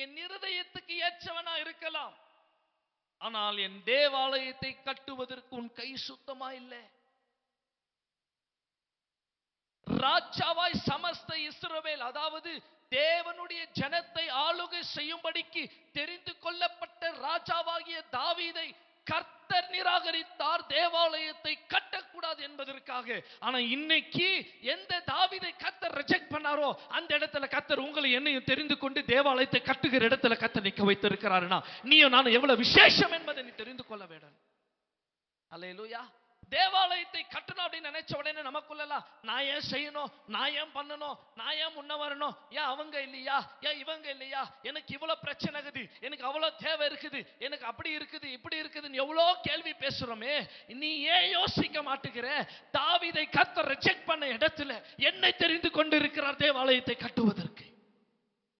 என் இருதயத்துக்கு ஏற்றவனா இருக்கலாம், ஆனால் என் தேவாலயத்தை கட்டுவதற்கு உன் கை சுத்தமா இல்லை. ராஜாவாய் சமஸ்த இஸ்ரவேல், அதாவது தேவனுடைய ஜனத்தை ஆளுகை செய்யும்படிக்கு தெரிந்து கொள்ளப்பட்ட ராஜாவாகிய தாவீதை கர்த்தர் நிராகரித்தார், தேவாலயத்தை கட்டக்கூடாது என்பதற்காக. ஆனா இன்னைக்கு எந்த தாவீதை கர்த்தர் ரிஜெக்ட் பண்ணாரோ அந்த இடத்துல கர்த்தர் உங்களை என்னையும் தெரிந்து கொண்டு தேவாலயத்தை கட்டுகிற இடத்துல கர்த்தர் நிற்க வைத்திருக்கிறாருன்னா நீயும் நானும் எவ்வளவு விசேஷம் என்பதை நீ தெரிந்து கொள்ள வேண்டும். அல்லேலூயா. தேவாலயத்தை கட்டணும் அப்படின்னு நினைச்ச உடனே நமக்குள்ளலாம் நான் ஏன் செய்யணும், நான் ஏன் பண்ணணும், நான் ஏன் முன்ன வரணும், ஏன் அவங்க இல்லையா, ஏன் இவங்க இல்லையா, எனக்கு இவ்வளவு பிரச்சனை இருக்குது, எனக்கு அவ்வளவு தேவை இருக்குது, எனக்கு அப்படி இருக்குது இப்படி இருக்குதுன்னு எவ்வளோ கேள்வி பேசுறோமே. நீ ஏன் யோசிக்க மாட்டுகிற? தாவீதை கர்த்தர் ரிஜெக்ட் பண்ண இடத்துல என்னை தெரிந்து கொண்டு இருக்கிறார் தேவாலயத்தை கட்டுவதற்கு.